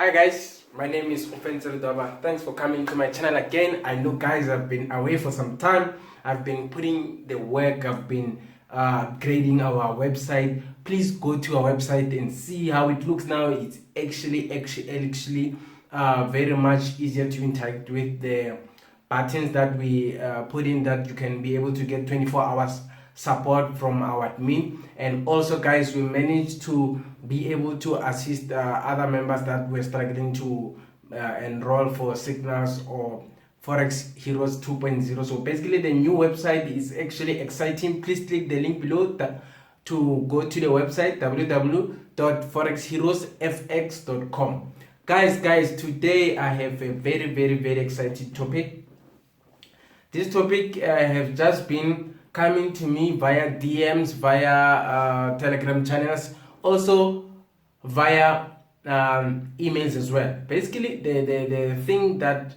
Hi guys, my name is Ofentse Ledwaba. Thanks for coming to my channel again. I know guys, I've been away for some time. I've been putting the work, I've been upgrading our website. Please go to our website and see how it looks now. It's actually very much easier to interact with. The buttons that we put in, that you can be able to get 24 hours support from our admin. And also guys, we managed to be able to assist other members that were struggling to enroll for Signals or Forex Heroes 2.0. So basically the new website is actually exciting. Please click the link below to go to the website www.forexheroesfx.com. Guys, today I have a very exciting topic. This topic have just been coming to me via DMs, via Telegram channels, also via emails as well. Basically, the thing that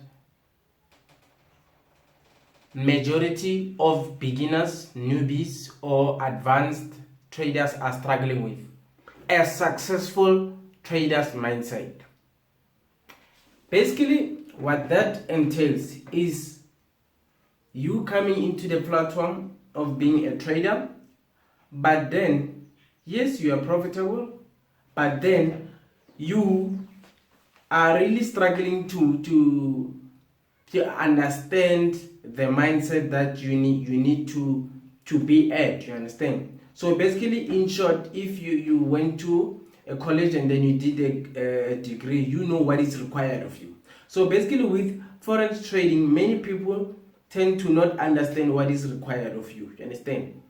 majority of beginners, newbies, or advanced traders are struggling with: a successful trader's mindset. Basically, what that entails is you coming into the platform of being a trader, but then yes, you are profitable, but then you are really struggling to understand the mindset that you need to be at. You understand? So basically, in short, if you went to a college and then you did a degree, you know what is required of you. So basically, with forex trading, many people tend to not understand what is required of you. You understand?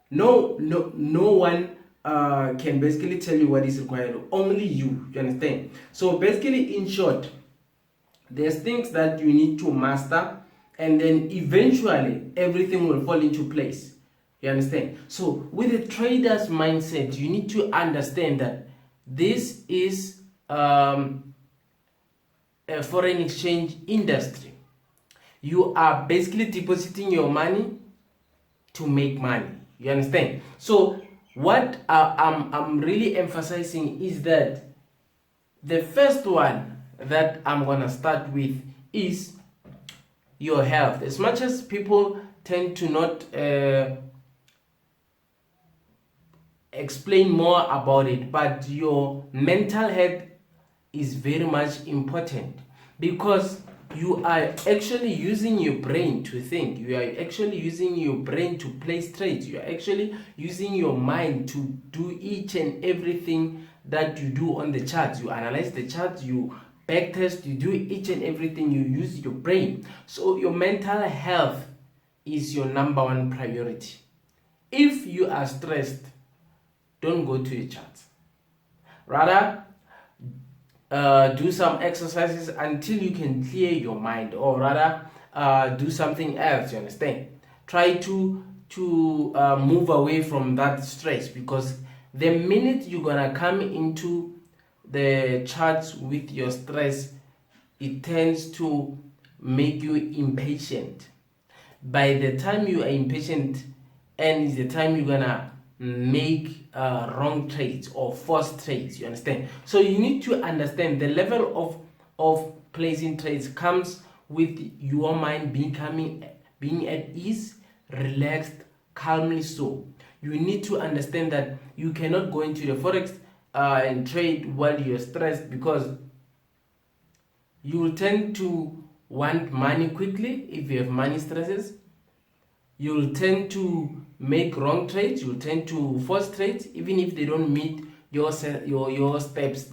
No one can basically tell you what is required, only you. You understand? So basically, in short, there's things that you need to master, and then eventually everything will fall into place. You understand? So with a trader's mindset, you need to understand that this is a foreign exchange industry. You are basically depositing your money to make money. You understand? So what I'm really emphasizing is that the first one that I'm gonna start with is your health. As much as people tend to not explain more about it, but your mental health is very much important, because you are actually using your brain to think. You are actually using your brain to place trades. You are actually using your mind to do each and everything that you do on the charts. You analyze the charts, you backtest, you do each and everything. You use your brain. So your mental health is your number one priority. If you are stressed, don't go to your charts. Rather, do some exercises until you can clear your mind, or rather do something else. You understand? Try to move away from that stress, because the minute you're gonna come into the charts with your stress, it tends to make you impatient. By the time you are impatient, and is the time you're gonna make wrong trades or forced trades. You understand? So you need to understand the level of placing trades comes with your mind being at ease, relaxed, calmly. So you need to understand that you cannot go into the forex and trade while you're stressed, because you will tend to want money quickly. If you have money stresses, you'll tend to make wrong trades, you'll tend to force trades. Even if they don't meet your steps,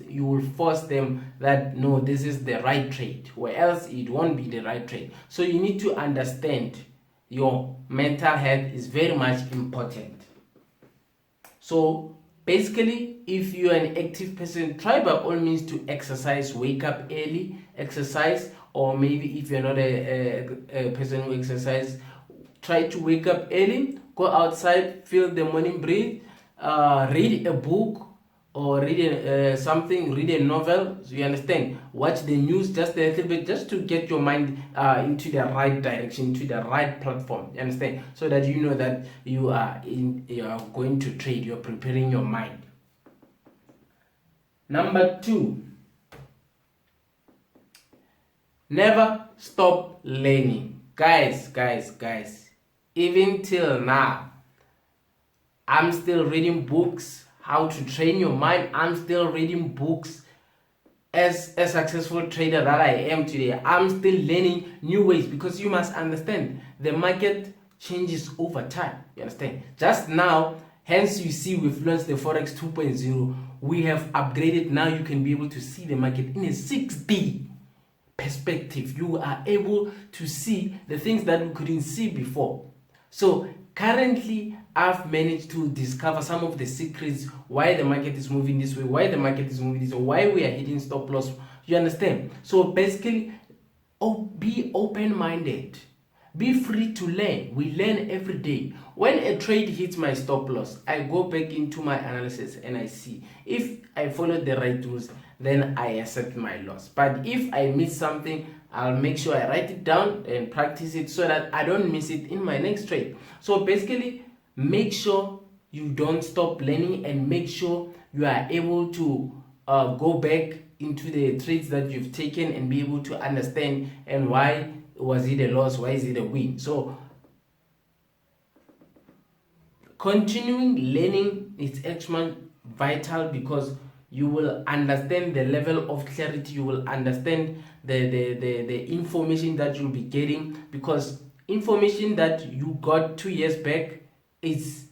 you will force them that no, this is the right trade, or else it won't be the right trade. So you need to understand your mental health is very much important. So basically, if you are an active person, try by all means to exercise. Wake up early, exercise. Or maybe if you're not a person who exercises, try to wake up early, go outside, feel the morning breeze, read a book, or read something, read a novel. So you understand? Watch the news just a little bit, just to get your mind into the right direction, into the right platform. You understand? So that you know that you are going to trade. You're preparing your mind. Number two, Never stop learning. Guys, even till now, I'm still reading books, how to train your mind. I'm still reading books. As a successful trader that I am today, I'm still learning new ways, because you must understand the market changes over time. You understand? Just now, hence you see we've launched the Forex 2.0. We have upgraded. Now you can be able to see the market in a 6D perspective. You are able to see the things that we couldn't see before. So currently, I've managed to discover some of the secrets why the market is moving this way, why the market is moving this way, why we are hitting stop loss. You understand? So basically, be open-minded. Be free to learn. We learn every day. When a trade hits my stop loss, I go back into my analysis and I see if I followed the right rules, then I accept my loss. But if I miss something, I'll make sure I write it down and practice it so that I don't miss it in my next trade. So basically, make sure you don't stop learning, and make sure you are able to go back into the trades that you've taken and be able to understand and why was it a loss, why is it a win. So continuing learning is actually vital, because you will understand the level of clarity, you will understand the information that you'll be getting, because information that you got 2 years back is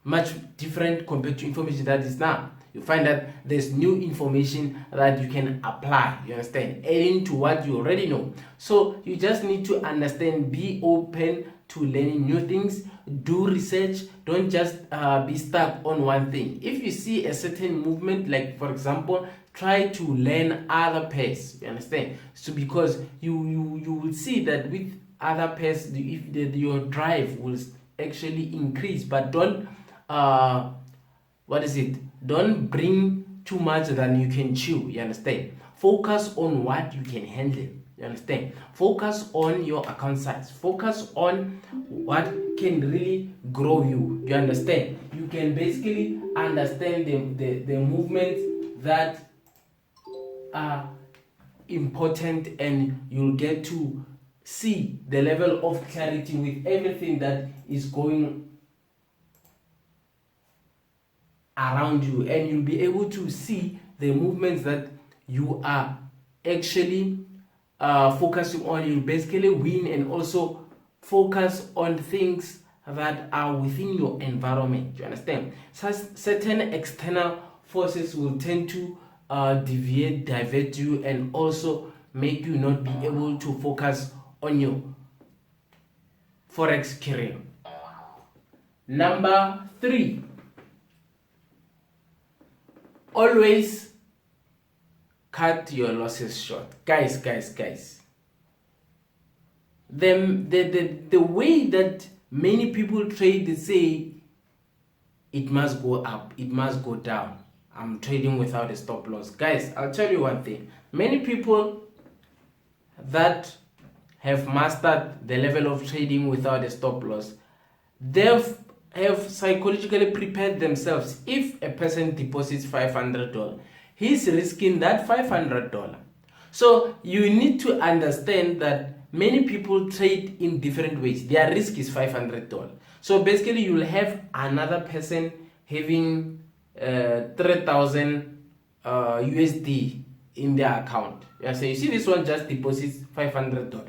much different compared to information that is now. You find that there's new information that you can apply, you understand, adding to what you already know. So you just need to understand, be open to learning new things, do research, don't just be stuck on one thing. If you see a certain movement, like for example, try to learn other pairs, you understand. So because you will see that with other pairs, your drive will actually increase. But don't don't bring too much than you can chew, you understand. Focus on what you can handle, you understand. Focus on your account size, focus on what can really grow you, you understand. You can basically understand the movements that are important, and you'll get to see the level of clarity with everything that is going around you, and you'll be able to see the movements that you are actually focusing on. You basically win, and also focus on things that are within your environment, you understand. Certain external forces will tend to divert you, and also make you not be able to focus on your forex career. Number 3, always cut your losses short. Guys, the way that many people trade, they say it must go up, it must go down, I'm trading without a stop loss. Guys, I'll tell you one thing. Many people that have mastered the level of trading without a stop loss, they have psychologically prepared themselves. If a person deposits $500, he's risking that $500. So you need to understand that many people trade in different ways. Their risk is $500. So basically you will have another person having 3,000 USD in their account. Yeah, so you see this one just deposits $500.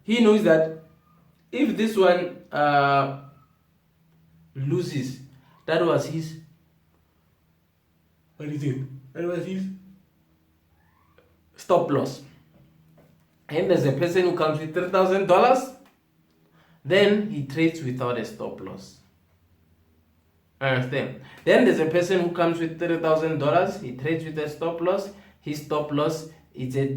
He knows that if this one loses, that was his, what is it? That was his stop loss. And there's a person who comes with $3,000, then he trades without a stop loss. Understand? Then there's a person who comes with $30,000, he trades with a stop loss. His stop loss is at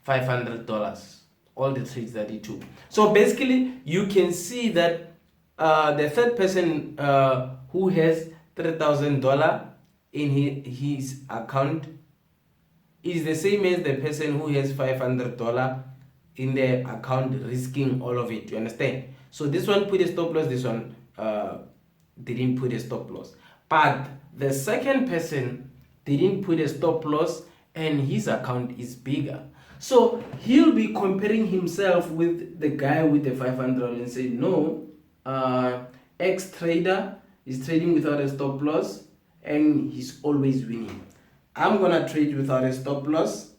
$500. All the trades that he took. So basically, you can see that the third person who has $3,000 in his account is the same as the person who has $500 in their account, risking all of it. You understand? So this one put a stop loss, this one didn't put a stop loss. But the second person didn't put a stop loss, and his account is bigger. So he'll be comparing himself with the guy with the 500 and say, no, X trader is trading without a stop loss and he's always winning. I'm gonna trade without a stop loss,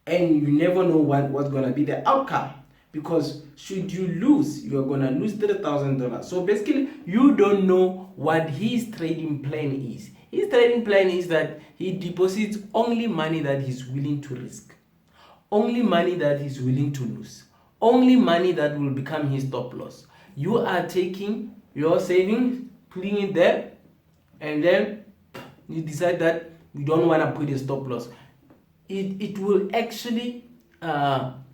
and you never know what's gonna be the outcome, because should you lose, you're gonna lose $3,000. So basically, you don't know what his trading plan is. His trading plan is that he deposits only money that he's willing to risk, only money that he's willing to lose, only money that will become his stop loss. You are taking your savings, putting it there, and then you decide that you don't want to put a stop loss. It will actually not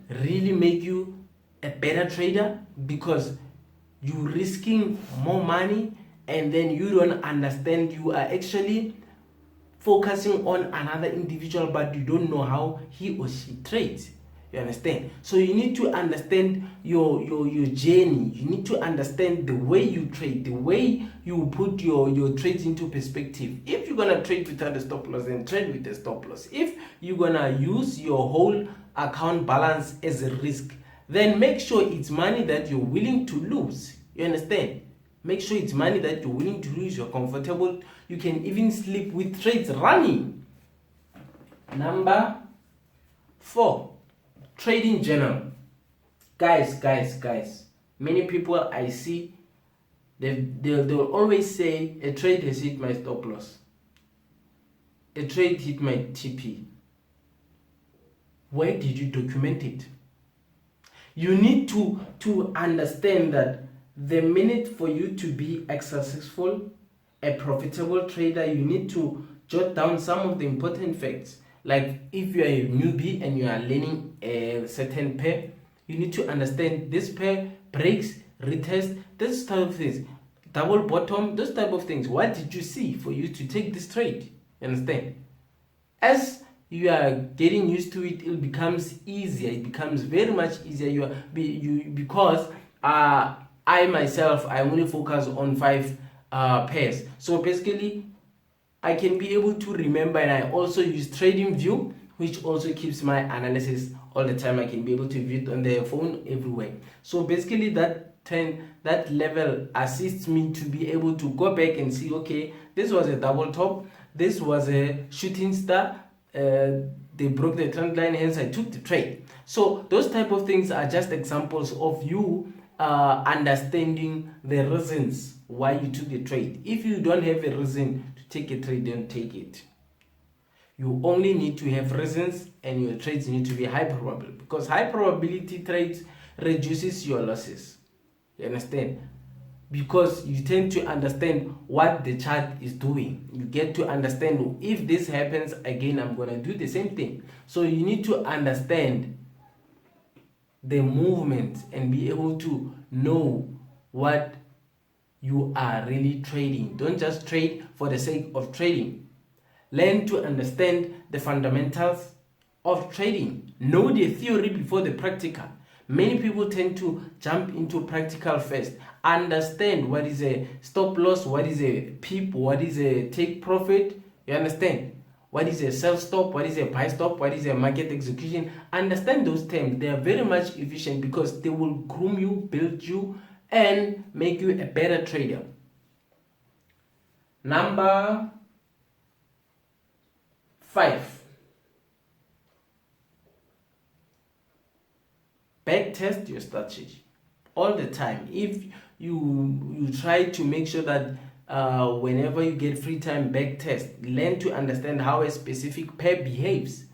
really make you a better trader, because you're risking more money and then you don't understand. You are actually focusing on another individual, but you don't know how he or she trades. You understand? So you need to understand your journey. You need to understand the way you trade, the way you put your trades into perspective. If you're gonna trade without a stop loss, then trade with a stop loss. If you're gonna use your whole account balance as a risk, then make sure it's money that you're willing to lose. You understand? Make sure it's money that you're willing to lose. You're comfortable. You can even sleep with trades running. Number 4, trading journal. Guys, many people I see, they'll always say a trade has hit my stop loss, a trade hit my TP. Where did you document it? You need to understand that the minute for you to be a successful, a profitable trader, you need to jot down some of the important facts. Like if you are a newbie and you are learning a certain pair, you need to understand this pair breaks, retest, this type of things, double bottom, those type of things. What did you see for you to take this trade? You understand? As you are getting used to it, it becomes easier. It becomes very much easier. Because I myself, I only focus on 5 pairs. So basically, I can be able to remember, and I also use TradingView, which also keeps my analysis all the time. I can be able to view it on the phone everywhere. So basically, that level assists me to be able to go back and see, okay, this was a double top, this was a shooting star, they broke the trend line, hence I took the trade. So those type of things are just examples of you understanding the reasons why you took the trade. If you don't have a reason to take a trade, don't take it. You only need to have reasons, and your trades need to be high probability, because high probability trades reduces your losses. You understand? Because you tend to understand what the chart is doing. You get to understand, if this happens again, I'm going to do the same thing. So you need to understand the movement and be able to know what you are really trading. Don't just trade for the sake of trading. Learn to understand the fundamentals of trading. Know the theory before the practical. Many people tend to jump into practical first. Understand what is a stop loss, what is a pip, what is a take profit. You understand? What is a sell stop, what is a buy stop, what is a market execution. Understand those terms. They are very much efficient because they will groom you, build you, and make you a better trader. Number 5. Backtest your strategy all the time. If you try to make sure that whenever you get free time, backtest. Learn to understand how a specific pair behaves.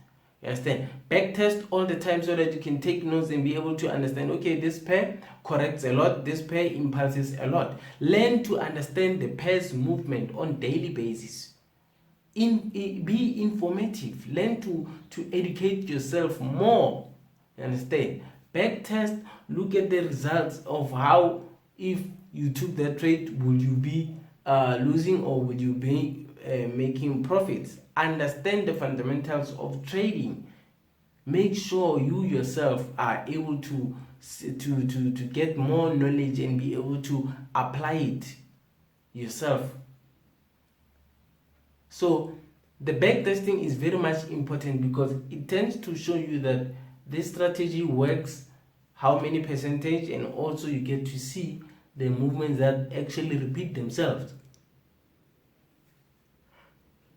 You understand? Backtest all the time so that you can take notes and be able to understand, okay, this pair corrects a lot, this pair impulses a lot. Learn to understand the pair's movement on daily basis. Be informative. Learn to educate yourself more. You understand? Backtest, look at the results of how, if you took that trade, will you be losing or will you be making profits? Understand the fundamentals of trading. Make sure you yourself are able to get more knowledge and be able to apply it yourself. So The back testing is very much important because it tends to show you that this strategy works, how many percentage, and also you get to see the movements that actually repeat themselves.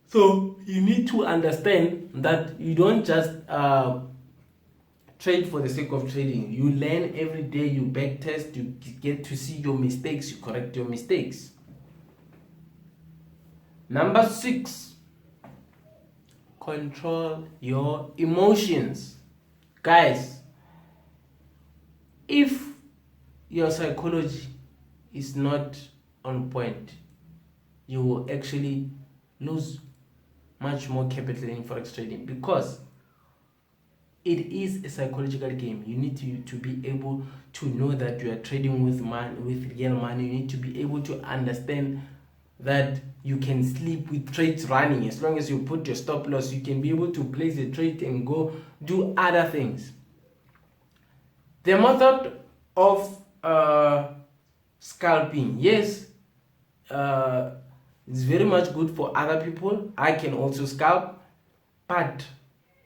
So you need to understand that you don't just trade for the sake of trading. You learn every day, you back test, you get to see your mistakes, you correct your mistakes. Number 6, control your emotions. Guys, if your psychology is not on point, you will actually lose much more capital in forex trading, because it is a psychological game. You need to be able to know that you are trading with real money. You need to be able to understand that you can sleep with trades running. As long as you put your stop loss, you can be able to place a trade and go do other things. The method of scalping, yes, it's very much good for other people. I can also scalp, but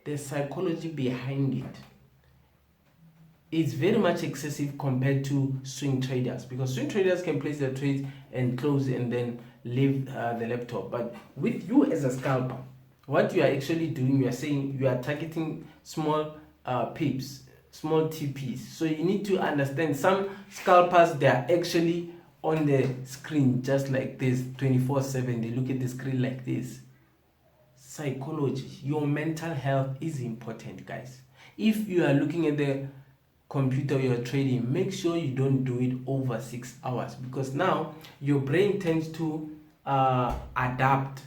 the psychology behind it is very much excessive compared to swing traders, because swing traders can place their trades and close and then leave the laptop. But with you as a scalper, what you are actually doing, you are saying you are targeting small pips, small TPs. So you need to understand, some scalpers, they are actually on the screen just like this 24/7. They look at the screen like this. Psychology, your mental health is important, guys. If you are looking at the computer, you're trading, make sure you don't do it over 6 hours, because now your brain tends to adapt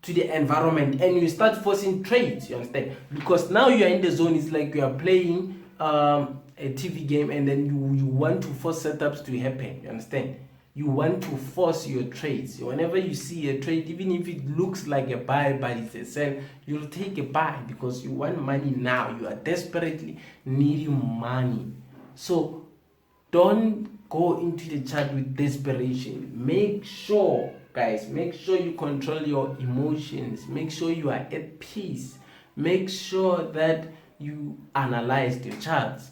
to the environment and you start forcing trades, you understand? Because now you are in the zone. It's like you are playing a TV game, and then you want to force setups to happen, you understand? You want to force your trades. Whenever you see a trade, even if it looks like a buy but it's a sell, you'll take a buy because you want money now. You are desperately needing money. So don't go into the chart with desperation. Make sure, guys, make sure you control your emotions. Make sure you are at peace. Make sure that you analyze the charts.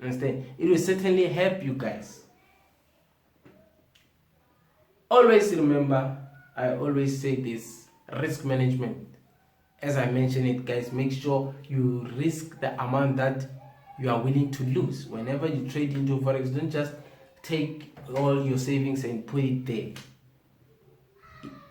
Understand? It will certainly help you, guys. Always remember, I always say this, risk management. As I mentioned it, guys, make sure you risk the amount that you are willing to lose. Whenever you trade into Forex, don't just take all your savings and put it there.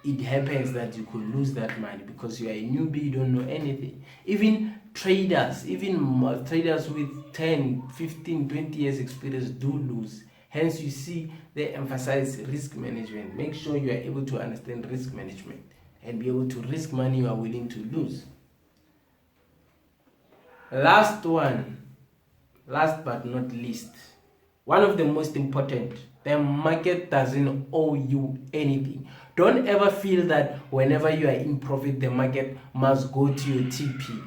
It happens that you could lose that money because you are a newbie, you don't know anything. Even traders with 10, 15, 20 years experience do lose. Hence, you see, they emphasize risk management. Make sure you are able to understand risk management and be able to risk money you are willing to lose. Last but not least, one of the most important, the market doesn't owe you anything. Don't ever feel that whenever you are in profit, the market must go to your TP.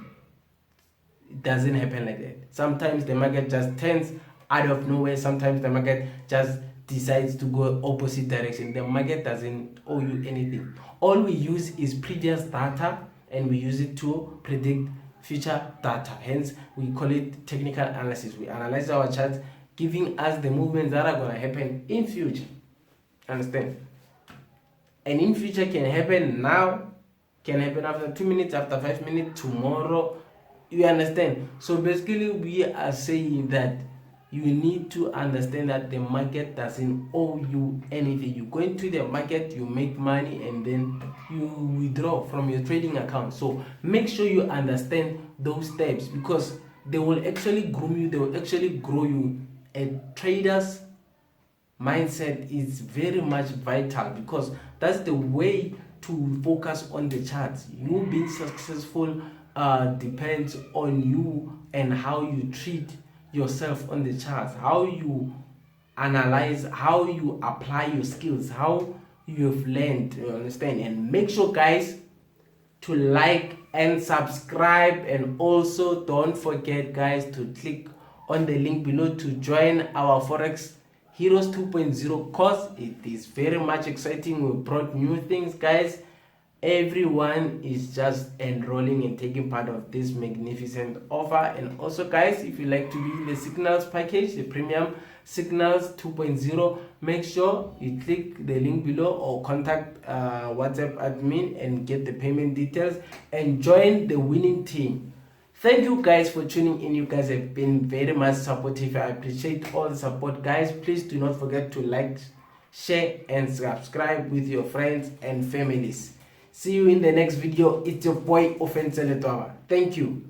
It doesn't happen like that. Sometimes the market just turns out of nowhere. Sometimes the market just decides to go opposite direction. The market doesn't owe you anything. All we use is previous data, and we use it to predict future data. Hence, we call it technical analysis. We analyze our charts, giving us the movements that are going to happen in future. Understand? And in future can happen now, can happen after 2 minutes, after 5 minutes, tomorrow. You understand? So basically, we are saying that you need to understand that the market doesn't owe you anything. You go into the market, you make money, and then you withdraw from your trading account. So make sure you understand those steps, because they will actually groom you, they will actually grow you. A trader's mindset is very much vital, because that's the way to focus on the charts. You being successful depends on you and how you treat yourself on the charts, how you analyze, how you apply your skills, how you've learned, you understand? And make sure, guys, to like and subscribe, and also don't forget, guys, to click on the link below to join our Forex Heroes 2.0 course. It is very much exciting. We brought new things, guys, everyone is just enrolling and taking part of this magnificent offer. And also guys, if you like to be in the signals package, the premium signals 2.0, make sure you click the link below or contact WhatsApp admin and get the payment details and join the winning team. Thank you guys for tuning in. You guys have been very much supportive. I appreciate all the support guys. Please do not forget to like, share and subscribe with your friends and families. See you in the next video. It's your boy Ofentse Ledwaba. Thank you.